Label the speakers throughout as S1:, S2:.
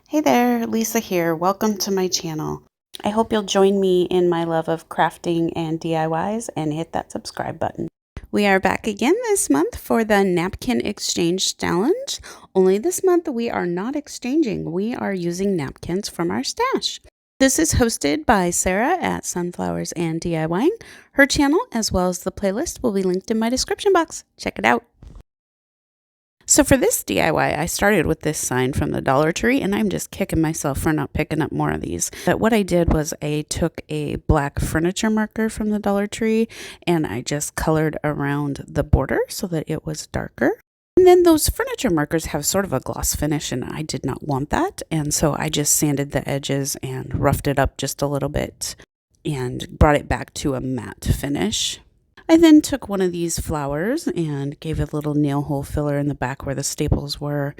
S1: Hey there, Lisa here. Welcome to my channel. I hope you'll join me in my love of crafting and DIYs and hit that subscribe button. We are back again this month for the Napkin Exchange Challenge. Only this month we are not exchanging. We are using napkins from our stash. This is hosted by Sarah at Sunflowers and DIYing. Her channel as well as the playlist will be linked in my description box. Check it out. So for this DIY, I started with this sign from the Dollar Tree, and I'm just kicking myself for not picking up more of these. But what I did was I took a black furniture marker from the Dollar Tree, and I just colored around the border so that it was darker. And then those furniture markers have sort of a gloss finish, and I did not want that. And so I just sanded the edges and roughed it up just a little bit and brought it back to a matte finish. I then took one of these flowers and gave it a little nail hole filler in the back where the staples were,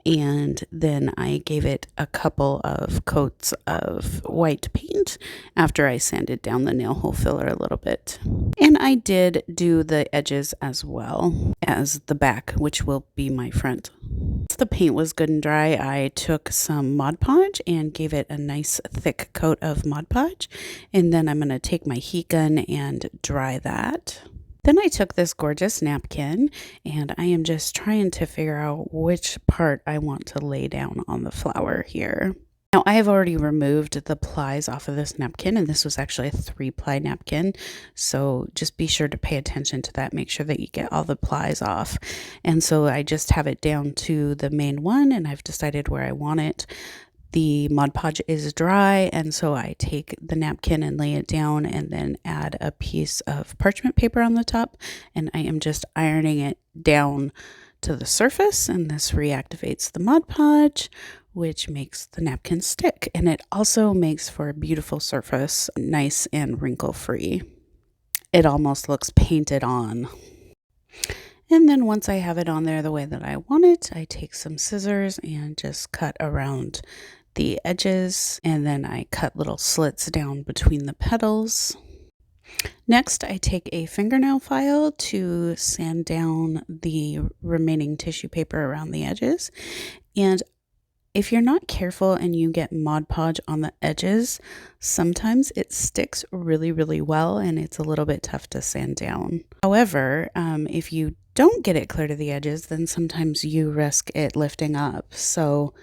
S1: and then I gave it a couple of coats of white paint after I sanded down the nail hole filler a little bit. And I did do the edges as well as the back, which will be my front. Once the paint was good and dry, I took some Mod Podge and gave it a nice thick coat of Mod Podge, and then I'm going to take my heat gun and dry that. Then I took this gorgeous napkin, and I am just trying to figure out which part I want to lay down on the flower here. Now, I have already removed the plies off of this napkin, and this was actually a 3-ply napkin, so just be sure to pay attention to that. Make sure that you get all the plies off. And so I just have it down to the main one, and I've decided where I want it. The Mod Podge is dry, and so I take the napkin and lay it down and then add a piece of parchment paper on the top, and I am just ironing it down to the surface, and this reactivates the Mod Podge, which makes the napkin stick, and it also makes for a beautiful surface, nice and wrinkle-free. It almost looks painted on. And then once I have it on there the way that I want it, I take some scissors and just cut around the edges, and then I cut little slits down between the petals. Next, I take a fingernail file to sand down the remaining tissue paper around the edges. And if you're not careful and you get Mod Podge on the edges, sometimes it sticks really, really well, and it's a little bit tough to sand down. However, if you don't get it clear to the edges, then sometimes you risk it lifting up. So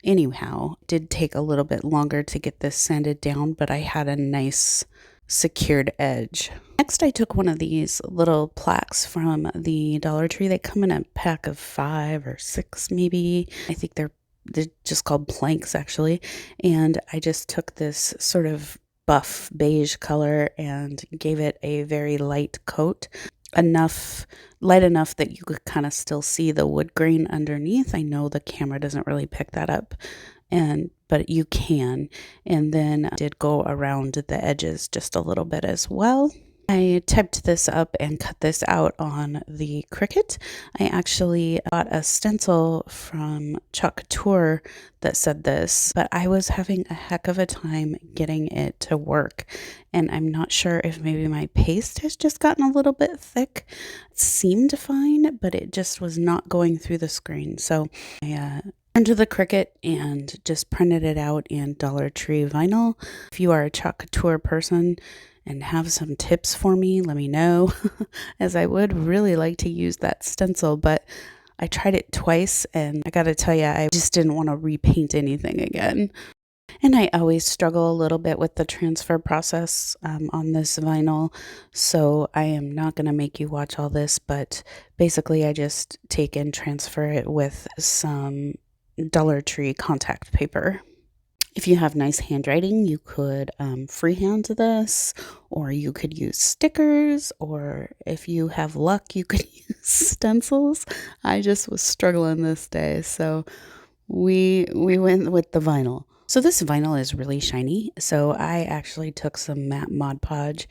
S1: anyhow, it did take a little bit longer to get this sanded down, but I had a nice secured edge. Next, I took one of these little plaques from the Dollar Tree. They come in a pack of 5 or 6 maybe. I think they're just called planks actually. And I just took this sort of buff beige color and gave it a very light coat. Light enough that you could kind of still see the wood grain underneath. I know the camera doesn't really pick that up, but you can. And then I did go around the edges just a little bit as well. I typed this up and cut this out on the Cricut. I actually bought a stencil from Chuck Tour that said this, but I was having a heck of a time getting it to work. And I'm not sure if maybe my paste has just gotten a little bit thick. It seemed fine, but it just was not going through the screen. So I turned to the Cricut and just printed it out in Dollar Tree vinyl. If you are a Chuck Tour person and have some tips for me, let me know, as I would really like to use that stencil, but I tried it twice, and I gotta tell you, I just didn't want to repaint anything again. And I always struggle a little bit with the transfer process on this vinyl, so I am not going to make you watch all this, but basically I just take and transfer it with some Dollar Tree contact paper. If you have nice handwriting, you could freehand this, or you could use stickers, or if you have luck, you could use stencils. I just was struggling this day, so we went with the vinyl. So this vinyl is really shiny, so I actually took some matte Mod Podge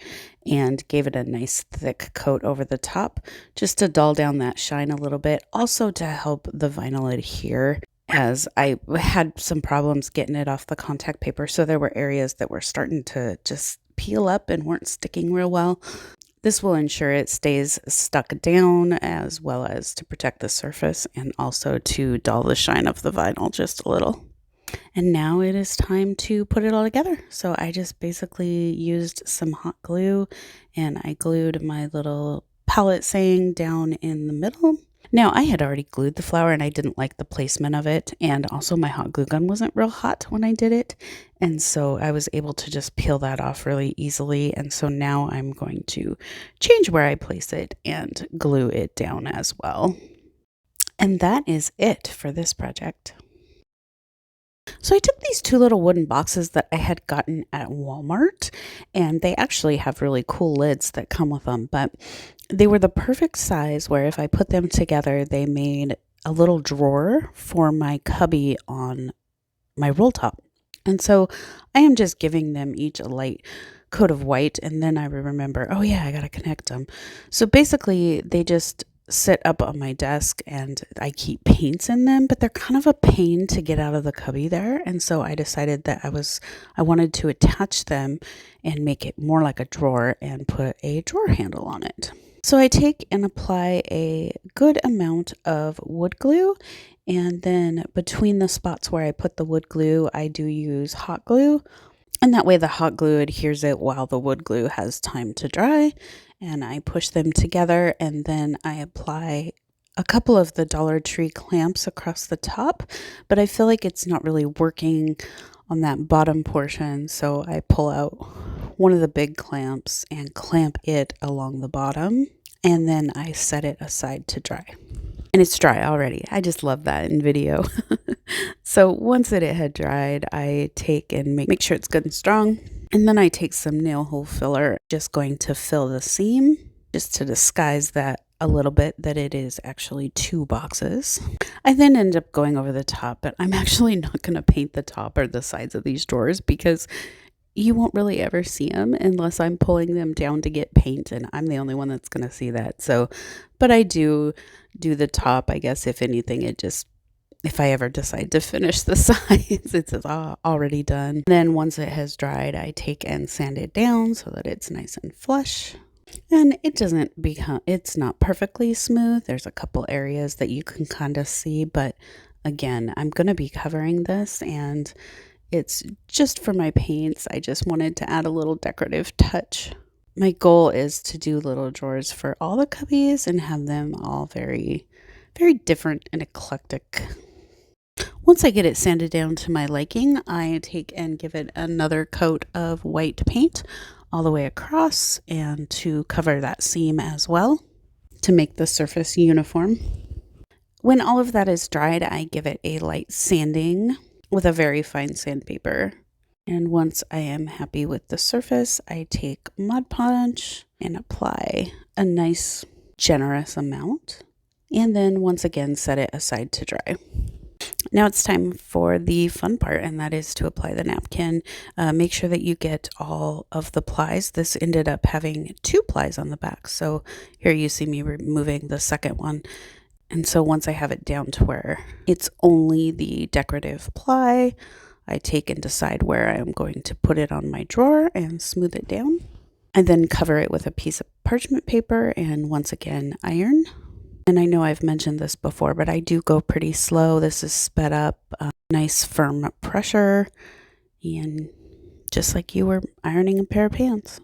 S1: and gave it a nice thick coat over the top just to dull down that shine a little bit, also to help the vinyl adhere, as I had some problems getting it off the contact paper, so there were areas that were starting to just peel up and weren't sticking real well. This will ensure it stays stuck down, as well as to protect the surface and also to dull the shine of the vinyl just a little. And now it is time to put it all together. So I just basically used some hot glue and I glued my little palette saying down in the middle. Now I had already glued the flower and I didn't like the placement of it. And also my hot glue gun wasn't real hot when I did it. And so I was able to just peel that off really easily. And so now I'm going to change where I place it and glue it down as well. And that is it for this project. So I took these two little wooden boxes that I had gotten at Walmart, and they actually have really cool lids that come with them, but they were the perfect size where if I put them together, they made a little drawer for my cubby on my roll top. And so I am just giving them each a light coat of white, and then I remember, oh yeah, I gotta connect them. So basically they just sit up on my desk and I keep paints in them, but they're kind of a pain to get out of the cubby there. And so I decided that I wanted to attach them and make it more like a drawer and put a drawer handle on it. So I take and apply a good amount of wood glue, and then between the spots where I put the wood glue, I do use hot glue. And that way the hot glue adheres it while the wood glue has time to dry. And I push them together and then I apply a couple of the Dollar Tree clamps across the top, but I feel like it's not really working on that bottom portion. So I pull out one of the big clamps and clamp it along the bottom, and then I set it aside to dry. And it's dry already. I just love that in video. So once it had dried, I take and make sure it's good and strong. And then I take some nail hole filler, just going to fill the seam, just to disguise that a little bit, that it is actually two boxes. I then end up going over the top, but I'm actually not going to paint the top or the sides of these drawers because you won't really ever see them unless I'm pulling them down to get paint, and I'm the only one that's going to see that. So, but I do the top, I guess. If anything, if I ever decide to finish the sides, it's already done. Then once it has dried, I take and sand it down so that it's nice and flush. And it's not perfectly smooth. There's a couple areas that you can kind of see, but again, I'm going to be covering this, and it's just for my paints. I just wanted to add a little decorative touch. My goal is to do little drawers for all the cubbies and have them all very, very different and eclectic. Once I get it sanded down to my liking, I take and give it another coat of white paint all the way across and to cover that seam as well to make the surface uniform. When all of that is dried, I give it a light sanding with a very fine sandpaper. And once I am happy with the surface, I take Mod Podge and apply a nice generous amount. And then once again, set it aside to dry. Now it's time for the fun part, and that is to apply the napkin. Make sure that you get all of the plies. This ended up having 2 plies on the back. So here you see me removing the second one. And so once I have it down to where it's only the decorative ply, I take and decide where I'm going to put it on my drawer and smooth it down. I then cover it with a piece of parchment paper and once again iron. And I know I've mentioned this before, but I do go pretty slow. This is sped up, nice firm pressure, and just like you were ironing a pair of pants.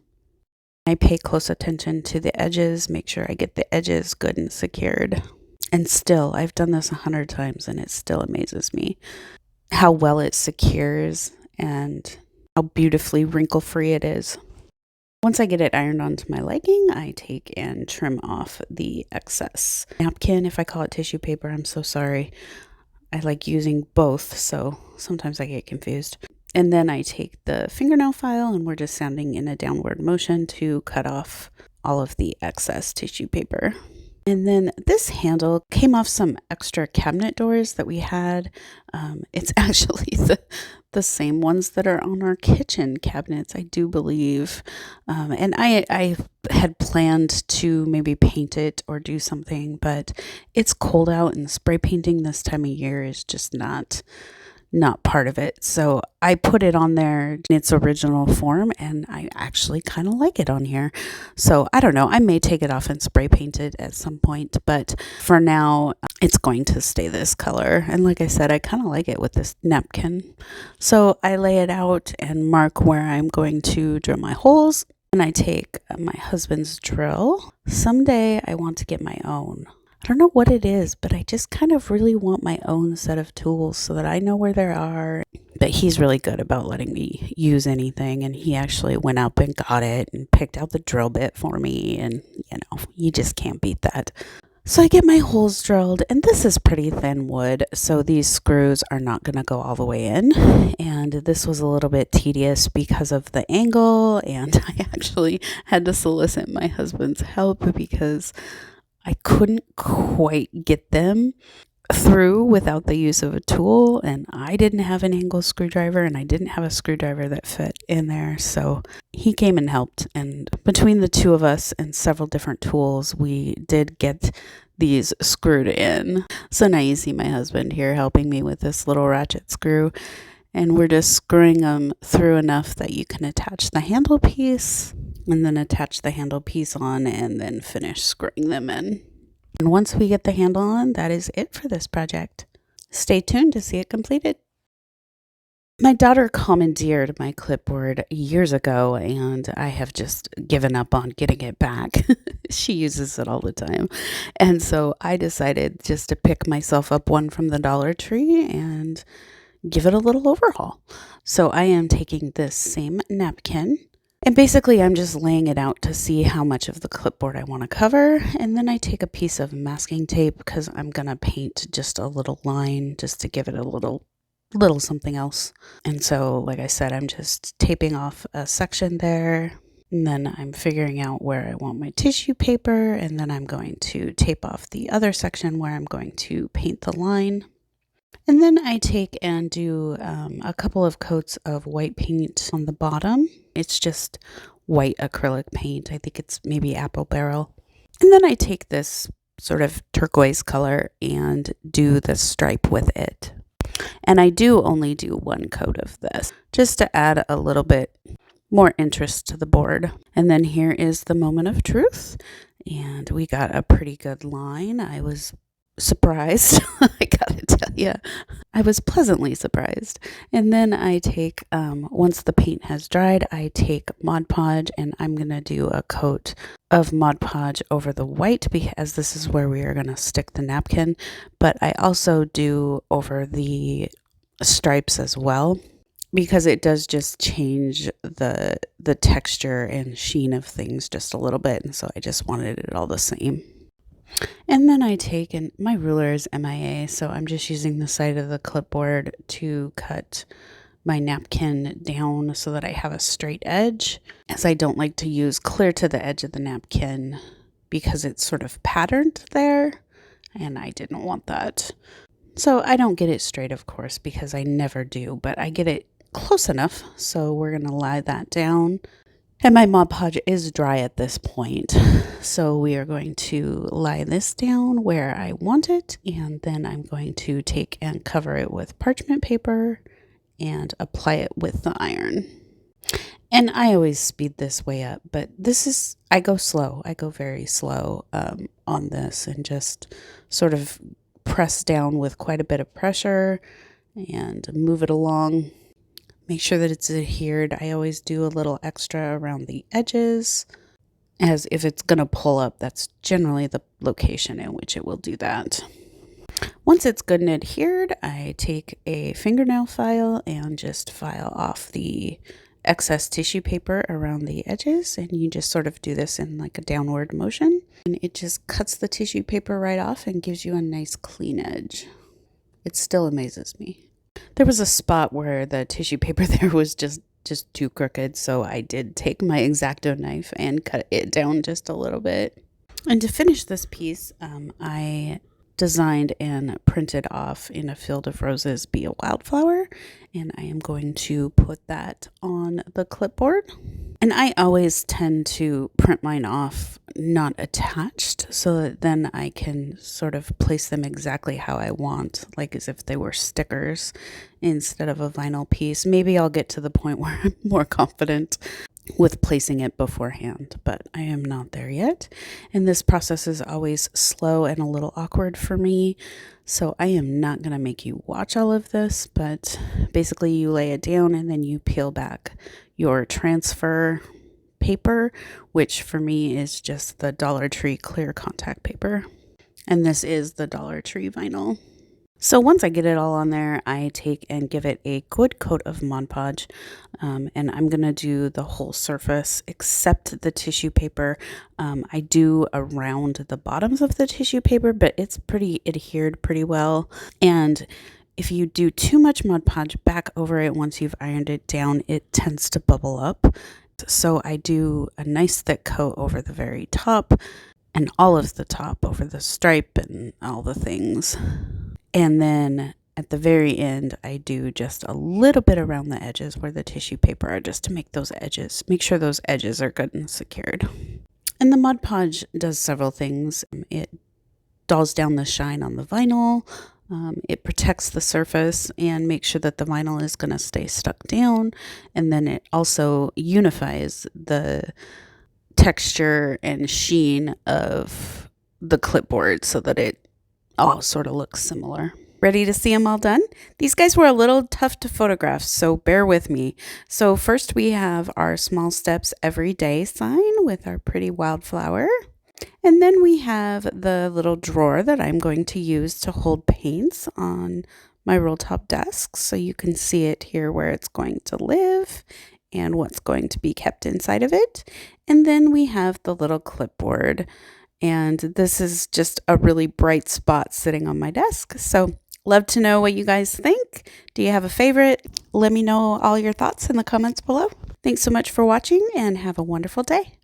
S1: I pay close attention to the edges, make sure I get the edges good and secured. And still, I've done this 100 times and it still amazes me how well it secures and how beautifully wrinkle-free it is. Once I get it ironed onto my liking, I take and trim off the excess napkin. If I call it tissue paper, I'm so sorry. I like using both, so sometimes I get confused. And then I take the fingernail file and we're just sanding in a downward motion to cut off all of the excess tissue paper. And then this handle came off some extra cabinet doors that we had. It's actually the same ones that are on our kitchen cabinets, I do believe. And I had planned to maybe paint it or do something, but it's cold out and spray painting this time of year is just not not part of it. So I put it on there in its original form, and I actually kind of like it on here. So I don't know, I may take it off and spray paint it at some point, but for now it's going to stay this color. And like I said, I kind of like it with this napkin. So I lay it out and mark where I'm going to drill my holes. And I take my husband's drill. Someday I want to get my own. I don't know what it is, but I just kind of really want my own set of tools so that I know where they are. But he's really good about letting me use anything, and he actually went up and got it and picked out the drill bit for me, and you just can't beat that. So I get my holes drilled, and this is pretty thin wood, so these screws are not going to go all the way in. And this was a little bit tedious because of the angle, and I actually had to solicit my husband's help because I couldn't quite get them through without the use of a tool, and I didn't have an angle screwdriver, and I didn't have a screwdriver that fit in there. So he came and helped, and between the two of us and several different tools, we did get these screwed in. So now you see my husband here helping me with this little ratchet screw, and we're just screwing them through enough that you can attach the handle piece, and then attach the handle piece on, and then finish screwing them in. And once we get the handle on, that is it for this project. Stay tuned to see it completed. My daughter commandeered my clipboard years ago, and I have just given up on getting it back. She uses it all the time. And so I decided just to pick myself up one from the Dollar Tree and give it a little overhaul. So I am taking this same napkin, and basically I'm just laying it out to see how much of the clipboard I want to cover. And then I take a piece of masking tape because I'm going to paint just a little line just to give it a little something else. And so, like I said, I'm just taping off a section there. And then I'm figuring out where I want my tissue paper. And then I'm going to tape off the other section where I'm going to paint the line. And then I take and do a couple of coats of white paint on the bottom. It's just white acrylic paint. I think it's maybe apple barrel. And then I take this sort of turquoise color and do the stripe with it. And I do only do one coat of this just to add a little bit more interest to the board. And then here is the moment of truth. And we got a pretty good line. I was surprised. I gotta tell you, I was pleasantly surprised. And then I take, once the paint has dried, I take Mod Podge, and I'm gonna do a coat of Mod Podge over the white because this is where we are gonna stick the napkin. But I also do over the stripes as well, because it does just change the texture and sheen of things just a little bit, and so I just wanted it all the same. And then I take, and my ruler is MIA, so I'm just using the side of the clipboard to cut my napkin down so that I have a straight edge, as I don't like to use clear to the edge of the napkin because it's sort of patterned there, and I didn't want that. So I don't get it straight, of course, because I never do, but I get it close enough, so we're going to lie that down. And my Mod Podge is dry at this point, so we are going to lie this down where I want it, and then I'm going to take and cover it with parchment paper and apply it with the iron. And I always speed this way up, but I go slow. I go very slow on this, and just sort of press down with quite a bit of pressure and move it along. Make sure that it's adhered. I always do a little extra around the edges, as if it's going to pull up, that's generally the location in which it will do that. Once it's good and adhered, I take a fingernail file and just file off the excess tissue paper around the edges, and you just sort of do this in like a downward motion, and it just cuts the tissue paper right off and gives you a nice clean edge. It still amazes me. There was a spot where the tissue paper there was just too crooked, so I did take my X-Acto knife and cut it down just a little bit. And to finish this piece, I designed and printed off "In a Field of Roses Be a Wildflower," and I am going to put that on the clipboard. And I always tend to print mine off not attached so that then I can sort of place them exactly how I want, like as if they were stickers instead of a vinyl piece. Maybe I'll get to the point where I'm more confident with placing it beforehand, but I am not there yet. And this process is always slow and a little awkward for me. So I am not going to make you watch all of this, but basically you lay it down and then you peel back your transfer paper, which for me is just the Dollar Tree clear contact paper. And this is the Dollar Tree vinyl. So once I get it all on there, I take and give it a good coat of Mod Podge, and I'm going to do the whole surface except the tissue paper. I do around the bottoms of the tissue paper, but it's pretty adhered pretty well. And if you do too much Mod Podge back over it once you've ironed it down, it tends to bubble up. So I do a nice thick coat over the very top and all of the top over the stripe and all the things. And then at the very end, I do just a little bit around the edges where the tissue paper are, just to make those edges, make sure those edges are good and secured. And the Mod Podge does several things. It dulls down the shine on the vinyl. It protects the surface and makes sure that the vinyl is going to stay stuck down. And then it also unifies the texture and sheen of the clipboard so that it all sort of looks similar. Ready to see them all done? These guys were a little tough to photograph, so bear with me. So first we have our small steps every day sign with our pretty wildflower. And then we have the little drawer that I'm going to use to hold paints on my roll top desk. So you can see it here where it's going to live and what's going to be kept inside of it. And then we have the little clipboard. And this is just a really bright spot sitting on my desk. So love to know what you guys think. Do you have a favorite? Let me know all your thoughts in the comments below. Thanks so much for watching and have a wonderful day.